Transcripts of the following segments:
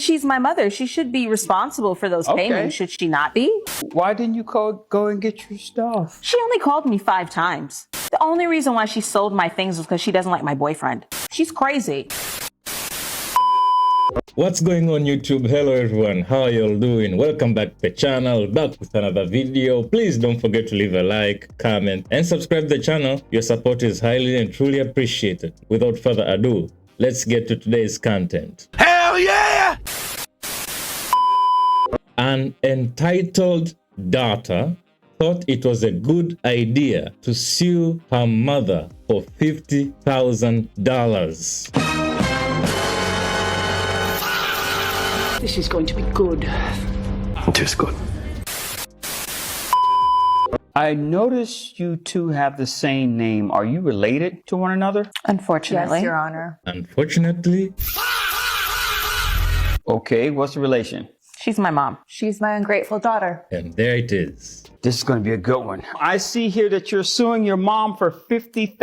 She's my mother. She should be responsible for those payments, should she not be? Why didn't you go and get your stuff? She only called me 5 times. The only reason why she sold my things was because she doesn't like my boyfriend. She's crazy. What's going on YouTube? Hello everyone, how are you all doing? Welcome back to the channel, back with another video. Please don't forget to leave a like, comment and subscribe to the channel. Your support is highly and truly appreciated. Without further ado, let's get to today's content. Hell yeah! An entitled daughter thought it was a good idea to sue her mother for $50,000. This is going to be good. Just good. I noticed you two have the same name. Are you related to one another? Unfortunately. Yes, Your Honor. Unfortunately, Okay, what's the relation? She's my mom. She's my ungrateful daughter. and there it is. This is going to be a good one. I see here that you're suing your mom for $50,000.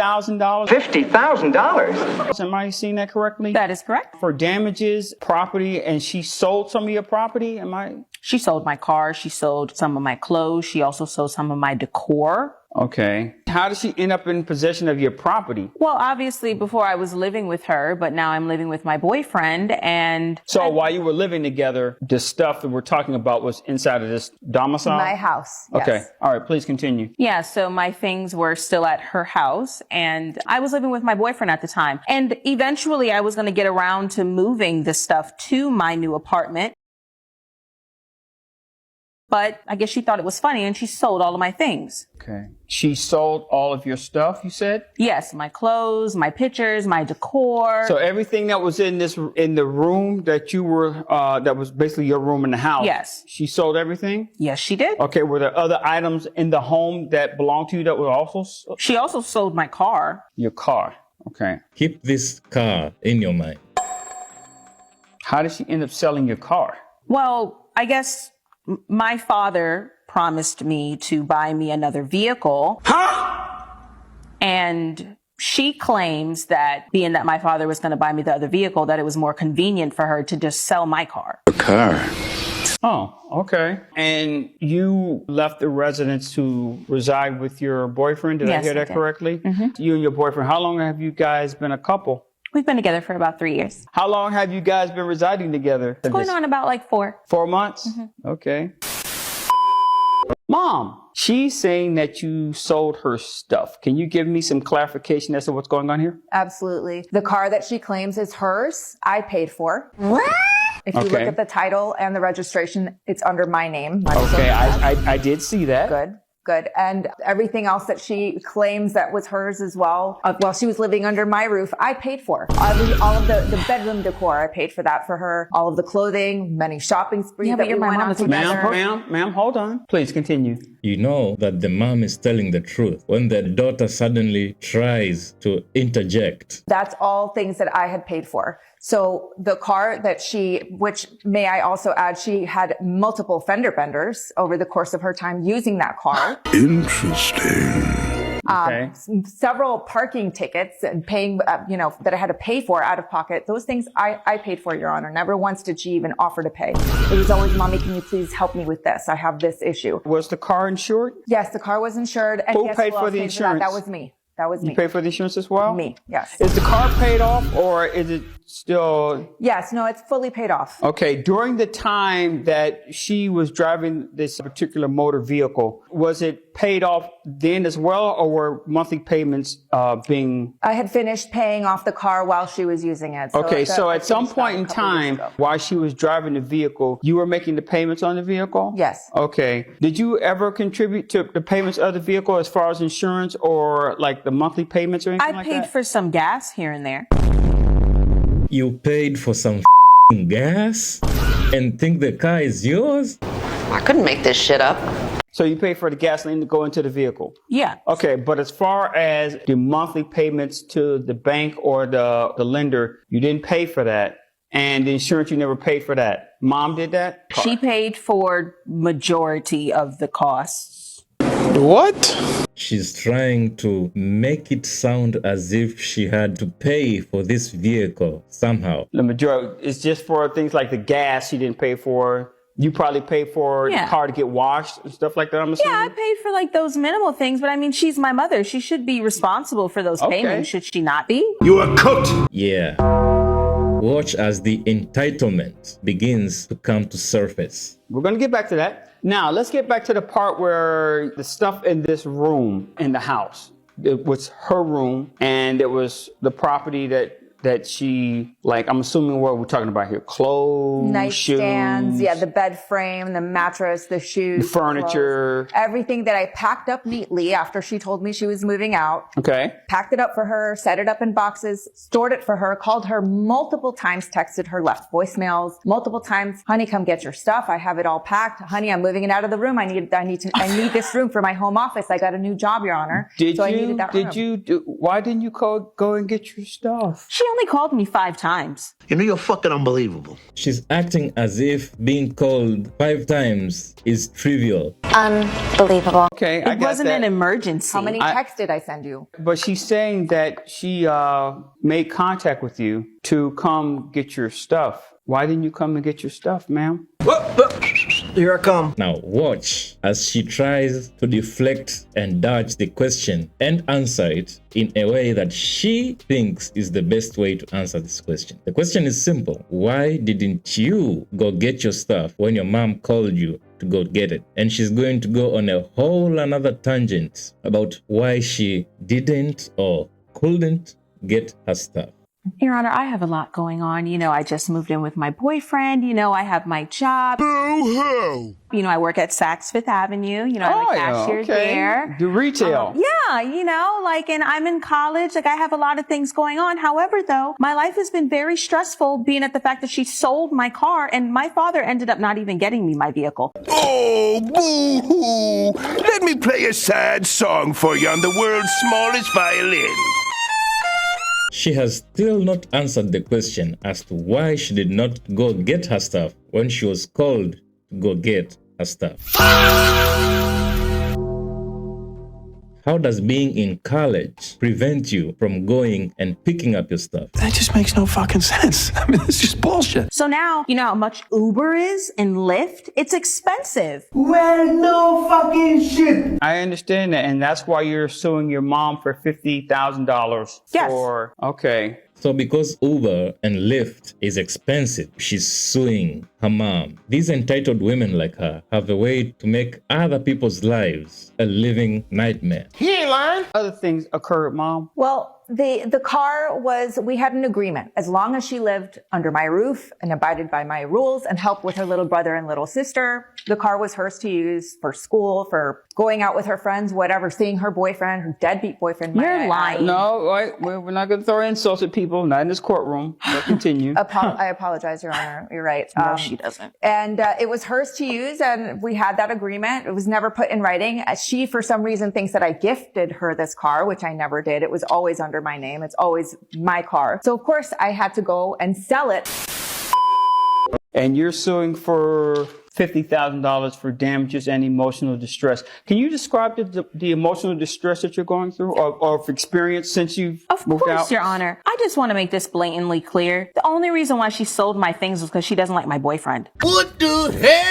$50,000? Am I seeing that correctly? That is correct. For damages, property, and she sold some of your property? Am I? She sold my car. She sold some of my clothes. She also sold some of my decor. Okay. How did she end up in possession of your property? Well, obviously, before I was living with her, but now I'm living with my boyfriend. And So while you were living together, the stuff that we're talking about was inside of this domicile? My house. Yes. Okay. All right. Please continue. yeah, so my things were still at her house and I was living with my boyfriend at the time. And eventually I was going to get around to moving the stuff to my new apartment. But I guess she thought it was funny and she sold all of my things. Okay. She sold all of your stuff, you said? Yes, my clothes, my pictures, my decor. So everything that was in the room that you were, that was basically your room in the house. Yes. She sold everything? Yes, she did. Okay. Were there other items in the home that belonged to you that were also She also sold my car. your car? Okay. Keep this car in your mind. How did she end up selling your car? Well, I guess my father promised me to buy me another vehicle. And she claims that being that my father was going to buy me the other vehicle, that it was more convenient for her to just sell my car. A car. Oh, okay. And you left the residence to reside with your boyfriend? Did I Yes, hear I that did. correctly? You and your boyfriend, how long have you guys been a couple? We've been together for about 3 years. How long have you guys been residing together? It's going on about like 4. 4 months? Okay. Mom, she's saying that you sold her stuff. Can you give me some clarification as to what's going on here? Absolutely. The car that she claims is hers, I paid for. What? If you look Okay. at the title and the registration, it's under my name. My Okay, social- I did see that. Good. Good. And everything else that she claims that was hers as well, while she was living under my roof, I paid for. All of the bedroom decor, I paid for that for her. All of the clothing, many shopping sprees Yeah, that but you're we my went mom on as well. together. Ma'am, hold on. Please continue. You know that the mom is telling the truth when the daughter suddenly tries to interject. That's all things that I had paid for. So the car that which may I also add, she had multiple fender benders over the course of her time using that car. Interesting. Okay. Several parking tickets and paying, that I had to pay for out of pocket. Those things I paid for, Your Honor. Never once did she even offer to pay. It was always, Mommy, can you please help me with this? I have this issue. Was the car insured? Yes, the car was insured. And Who guess paid who for else the paid insurance? That was me. That was You me. paid for the insurance as well? Me, yes. Is the car paid off or is it still? Yes, no, it's fully paid off. Okay, during the time that she was driving this particular motor vehicle, was it paid off then as well, or were monthly payments being? I had finished paying off the car while she was using it. Okay, so I at some finished that point a in couple weeks time, ago. while she was driving the vehicle, you were making the payments on the vehicle? Yes. Okay. Did you ever contribute to the payments of the vehicle as far as insurance or like the monthly payments or anything I like paid that? for some gas here and there. You paid for some gas and think the car is yours? I couldn't make this shit up. So you paid for the gasoline to go into the vehicle? Yeah. Okay, but as far as the monthly payments to the bank or the lender, you didn't pay for that. And the insurance, you never paid for that. Mom did that? She paid for majority of the costs. What? She's trying to make it sound as if she had to pay for this vehicle somehow. The majority, it's just for things like the gas she didn't pay for. You probably paid for the car to get washed and stuff like that, I'm assuming? Yeah, I paid for like those minimal things, but I mean, she's my mother. She should be responsible for those payments, should she not be? You are cooked. Yeah. Watch as the entitlement begins to come to surface. We're going to get back to that. Now, let's get back to the part where the stuff in this room in the house. It was her room, and it was the property that she, like, I'm assuming what we're talking about here. Clothes, Nightstands, shoes. yeah, the bed frame, the mattress, the shoes. The furniture. Clothes, everything that I packed up neatly after she told me she was moving out. Okay. Packed it up for her, set it up in boxes, stored it for her, called her multiple times, texted her, left voicemails multiple times. Honey, come get your stuff. I have it all packed. Honey, I'm moving it out of the room. I need this room for my home office. I got a new job, Your Honor. I needed that room. Why didn't you go and get your stuff? She only called me 5 times. You know, you're fucking unbelievable. She's acting as if being called 5 times is trivial. Unbelievable. Okay, I It got wasn't that. an emergency. How many texts did I send you? But she's saying that she made contact with you to come get your stuff. Why didn't you come and get your stuff, ma'am? Here I come. Now watch as she tries to deflect and dodge the question and answer it in a way that she thinks is the best way to answer this question. The question is simple. Why didn't you go get your stuff when your mom called you to go get it? And she's going to go on a whole another tangent about why she didn't or couldn't get her stuff. Your Honor, I have a lot going on. You know, I just moved in with my boyfriend. You know, I have my job. Boo-hoo. You know, I work at Saks Fifth Avenue. You know, I'm a cashier there. Do retail. Yeah, you know, like, and I'm in college. Like, I have a lot of things going on. However, though, my life has been very stressful being at the fact that she sold my car and my father ended up not even getting me my vehicle. Oh, boo-hoo. Let me play a sad song for you on the world's smallest violin. She has still not answered the question as to why she did not go get her stuff when she was called to go get her stuff. How does being in college prevent you from going and picking up your stuff? That just makes no fucking sense. I mean, it's just bullshit. So now, you know how much Uber is and Lyft? It's expensive. Well, no fucking shit. I understand that, and that's why you're suing your mom for $50,000. Yes. Okay. So because Uber and Lyft is expensive, she's suing her mom. These entitled women like her have a way to make other people's lives a living nightmare. He ain't lying. Other things occurred, Mom. Well, the car was, we had an agreement. As long as she lived under my roof and abided by my rules and helped with her little brother and little sister, the car was hers to use for school, for going out with her friends, whatever, seeing her boyfriend, her deadbeat boyfriend. You're lying. No, right? We're not going to throw insults at people, not in this courtroom. But continue. I apologize, Your Honor. You're right. No, she doesn't. And it was hers to use, and we had that agreement. It was never put in writing. She, for some reason, thinks that I gifted her this car, which I never did. It was always under my name. It's always my car. So, of course, I had to go and sell it. And you're suing for $50,000 for damages and emotional distress. Can you describe the emotional distress that you're going through or experience since you've moved out? Of course, Your Honor. I just want to make this blatantly clear. The only reason why she sold my things was because she doesn't like my boyfriend. What the hell?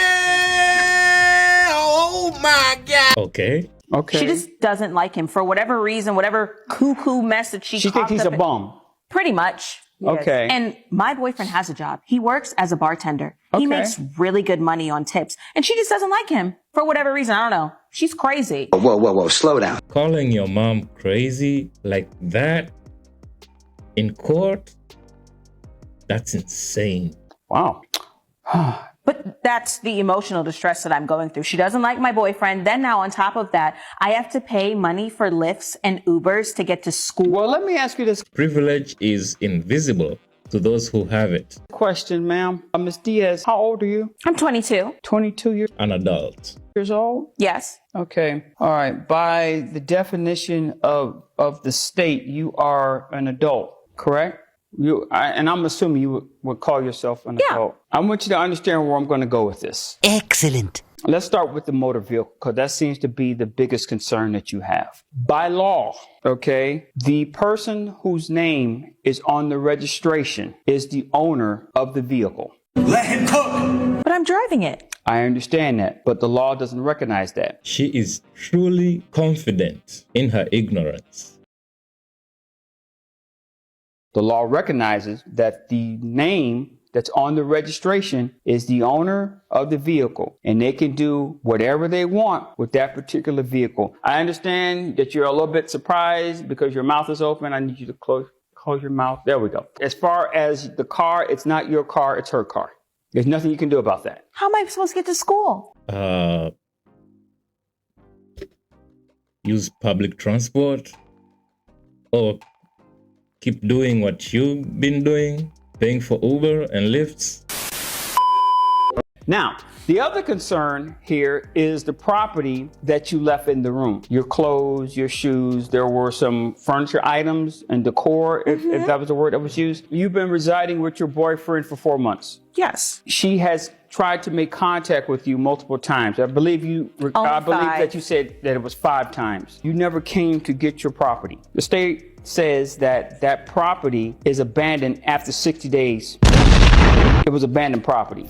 Oh my God. Okay. Okay. She just doesn't like him for whatever reason, whatever cuckoo message she thinks he's a bum. Pretty much. Okay. And my boyfriend has a job. He works as a bartender. He makes really good money on tips. And she just doesn't like him for whatever reason. I don't know. She's crazy. Whoa, slow down. Calling your mom crazy like that in court? That's insane. Wow. But that's the emotional distress that I'm going through. She doesn't like my boyfriend. Then now on top of that, I have to pay money for Lyfts and Ubers to get to school. Well, let me ask you this Privilege is invisible to those who have it. question, ma'am. Ms. Diaz, how old are you? I'm 22. 22 An adult. years old? Yes. Okay. All right. By the definition of the state, you are an adult, correct? And I'm assuming you would call yourself an adult. I want you to understand where I'm going to go with this. Excellent. Let's start with the motor vehicle, because that seems to be the biggest concern that you have. By law, okay, the person whose name is on the registration is the owner of the vehicle. Let him cook. But I'm driving it. I understand that, but the law doesn't recognize that. She is truly confident in her ignorance. The law recognizes that the name that's on the registration is the owner of the vehicle, and they can do whatever they want with that particular vehicle. I understand that you're a little bit surprised because your mouth is open. I need you to close your mouth. There we go. As far as the car, it's not your car, it's her car. There's nothing you can do about that. How am I supposed to get to school? Use public transport, or keep doing what you've been doing, paying for Uber and Lyfts. Now, the other concern here is the property that you left in the room. Your clothes, your shoes, there were some furniture items and decor, if that was the word that was used. You've been residing with your boyfriend for 4 months. Yes. She has tried to make contact with you multiple times. I believe that you said that it was 5 times. You never came to get your property. The state says that that property is abandoned after 60 days. It was abandoned property.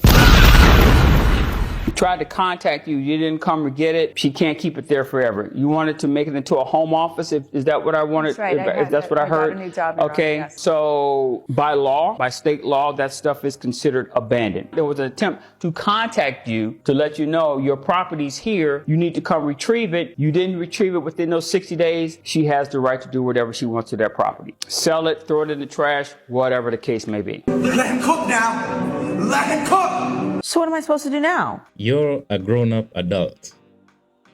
She tried to contact you. You didn't come to get it. She can't keep it there forever. You wanted to make it into a home office. Is that what I wanted? That's right. If that's what I heard. Got a new job. Okay. Yes. So by law, by state law, that stuff is considered abandoned. There was an attempt to contact you to let you know your property's here. You need to come retrieve it. You didn't retrieve it within those 60 days. She has the right to do whatever she wants to that property. Sell it, throw it in the trash, whatever the case may be. Let him cook now. Let him cook. So what am I supposed to do now? You're a grown-up adult.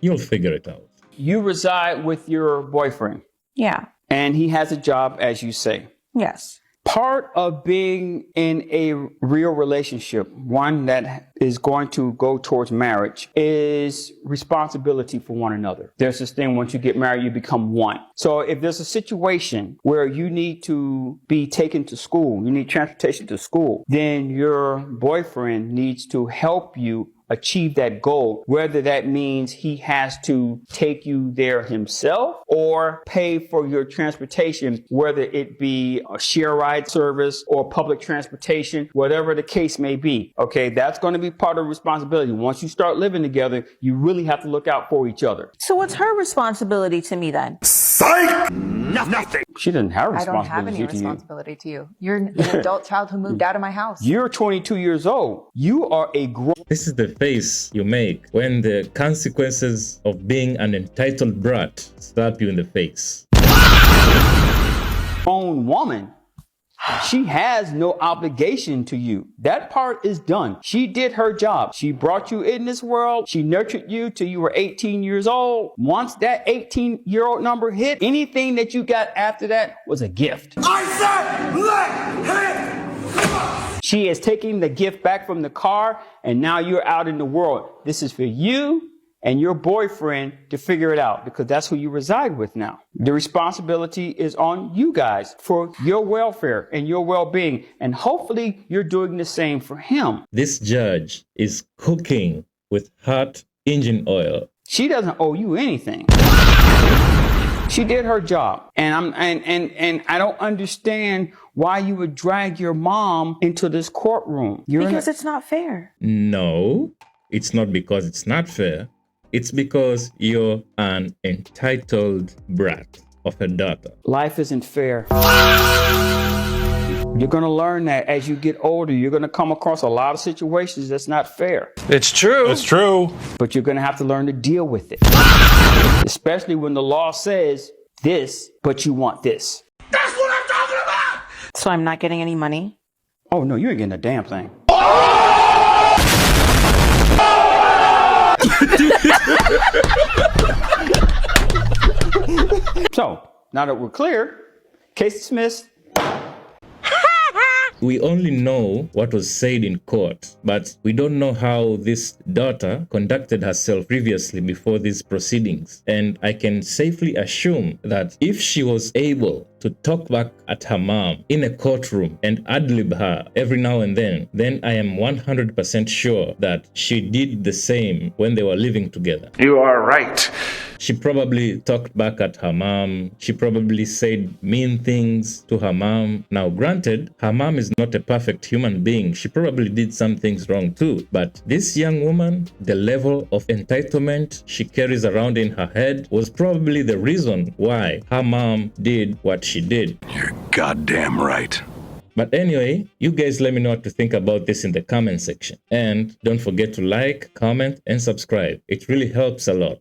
You'll figure it out. You reside with your boyfriend, Yeah. and he has a job, as you say. Yes. Part of being in a real relationship, one that is going to go towards marriage, is responsibility for one another. There's this thing, once you get married, you become one. So if there's a situation where you need to be taken to school, you need transportation to school, then your boyfriend needs to help you achieve that goal, whether that means he has to take you there himself or pay for your transportation, whether it be a share ride service or public transportation, whatever the case may be. Okay, that's going to be part of responsibility. Once you start living together, you really have to look out for each other. So what's her responsibility to me then? Psych! Nothing. She doesn't have I don't responsibility have any to you. responsibility to you. You're an adult child who moved out of my house. You're 22 years old. You are a grown This is the face you make when the consequences of being an entitled brat slap you in the face. woman. She has no obligation to you. That part is done. She did her job. She brought you in this world. She nurtured you till you were 18 years old. Once that 18-year-old number hit, anything that you got after that was a gift. I said let him. She is taking the gift back from the car, and now you're out in the world. This is for you and your boyfriend to figure it out, because that's who you reside with now. The responsibility is on you guys for your welfare and your well-being, and hopefully you're doing the same for him. This judge is cooking with hot engine oil. She doesn't owe you anything. She did her job, and I don't understand why you would drag your mom into this courtroom. Because it's not fair. No, it's not because it's not fair. It's because you're an entitled brat of a daughter. Life isn't fair. You're going to learn that as you get older. You're going to come across a lot of situations that's not fair. It's true. It's true. But you're going to have to learn to deal with it. Especially when the law says this, but you want this. That's what I'm talking about. So I'm not getting any money? Oh, no, you ain't getting a damn thing. So, now that we're clear, case dismissed. We only know what was said in court, but we don't know how this daughter conducted herself previously before these proceedings. And I can safely assume that if she was able to talk back at her mom in a courtroom and ad-lib her every now and then I am 100% sure that she did the same when they were living together. You are right. She probably talked back at her mom. She probably said mean things to her mom. Now, granted, her mom is not a perfect human being. She probably did some things wrong too. But this young woman, the level of entitlement she carries around in her head was probably the reason why her mom did what she did. You're goddamn right. But anyway, you guys let me know what to think about this in the comment section. And don't forget to like, comment, and subscribe. It really helps a lot.